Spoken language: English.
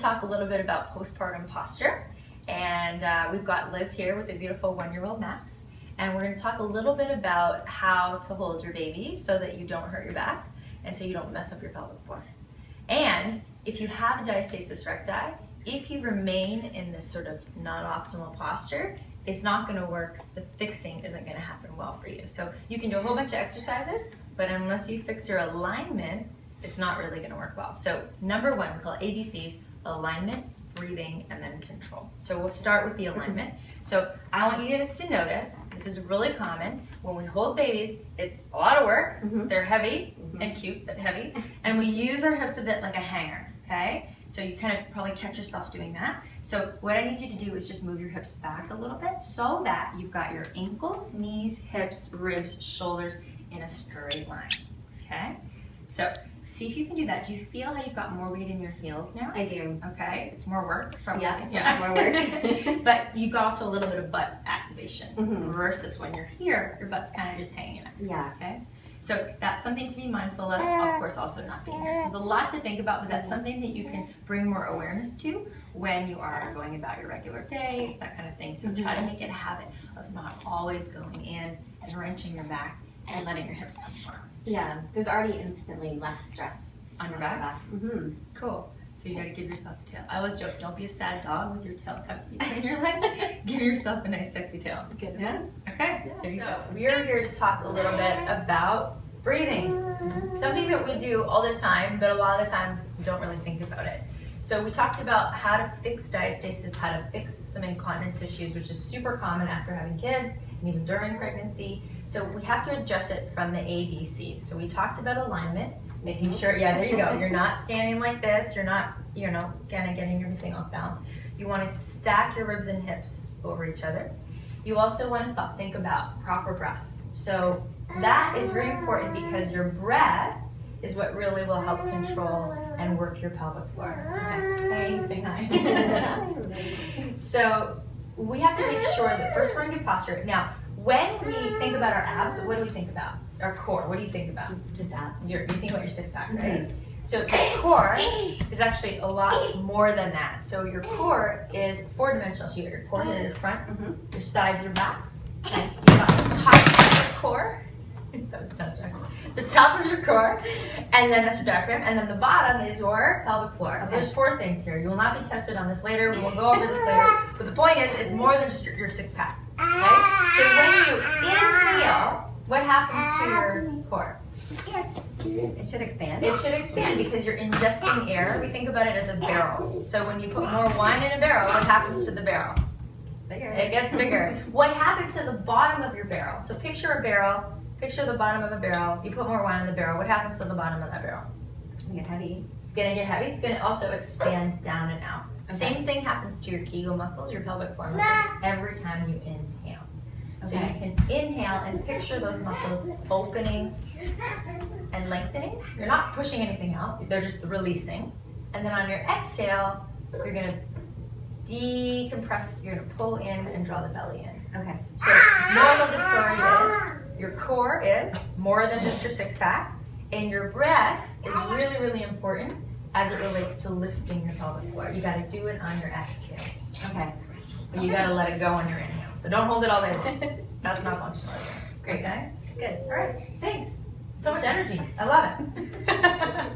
talk a little bit about postpartum posture. And we've got Liz here with a beautiful 1-year-old Max. And we're going to talk a little bit about how to hold your baby so that you don't hurt your back and so you don't mess up your pelvic floor. And if you have diastasis recti, if you remain in this sort of non-optimal posture, it's not going to work. The fixing isn't going to happen well for you. So you can do a whole bunch of exercises, but unless you fix your alignment, it's not really going to work well. So number one, we call it ABCs: alignment, breathing, and then control. So we'll start with the alignment. So I want you guys to notice, this is really common, when we hold babies, it's a lot of work. They're heavy and cute, but heavy. And we use our hips a bit like a hanger, okay? So you kind of probably catch yourself doing that. So what I need you to do is just move your hips back a little bit so that you've got your ankles, knees, hips, ribs, shoulders in a straight line, okay? So see if you can do that. Do you feel how you've got more weight in your heels now? I do. Okay, it's more work, probably. Yeah, it's more work. But you've got also a little bit of butt activation versus when you're here, your butt's kind of just hanging out. Yeah. Okay, so that's something to be mindful of. Of course, also not being here. So there's a lot to think about, but that's something that you can bring more awareness to when you are going about your regular day, that kind of thing. So try to make it a habit of not always going in and wrenching your back and letting your hips come forward. Yeah, there's already instantly less stress On your back? Cool. So you gotta give yourself a tail. I always joke, don't be a sad dog with your tail tucked between your legs. Give yourself a nice sexy tail. Good. Yes? Okay. So we are here to talk a little bit about breathing. Something that we do all the time, but a lot of times we don't really think about it. So we talked about how to fix diastasis, how to fix some incontinence issues, which is super common after having kids and even during pregnancy. So we have to adjust it from the ABCs. So we talked about alignment, making sure, yeah, there you go. You're not standing like this. You're not, kind of getting everything off balance. You want to stack your ribs and hips over each other. You also want to think about proper breath. So that is very important because your breath is what really will help control and work your pelvic floor. Okay. Hey, say hi. So we have to make sure that first we're in good posture. Now, when we think about our abs, what do we think about? Our core, what do you think about? Just abs. You think about your six pack, right? So the core is actually a lot more than that. So your core is 4-dimensional. So you have your core here, your front, your sides, your back. And you got the top of your core. That was a test, right? The top of your core, and then that's your diaphragm, and then the bottom is your pelvic floor. Okay. So there's 4 things here. You will not be tested on this later. We will go over this later. But the point is, it's more than just your six pack. Okay? So when you inhale, what happens to your core? It should expand. It should expand because you're ingesting air. We think about it as a barrel. So when you put more wine in a barrel, what happens to the barrel? It's bigger. It gets bigger. What happens to the bottom of your barrel? So picture a barrel. Picture the bottom of a barrel. You put more wine in the barrel. What happens to the bottom of that barrel? It's going to get heavy. It's going to get heavy. It's going to also expand down and out. Okay. Same thing happens to your Kegel muscles, your pelvic floor muscles, every time you inhale. So you can inhale and picture those muscles opening and lengthening. You're not pushing anything out. They're just releasing. And then on your exhale, you're going to decompress. You're going to pull in and draw the belly in. Okay. So moral of the story is your core is more than just your six pack, and your breath is really, really important as it relates to lifting your pelvic floor. You got to do it on your exhale. Okay. But you got to let it go on your inhale. So don't hold it all day. That's not functional. Great, guy. Good. All right. Thanks. So much energy. I love it.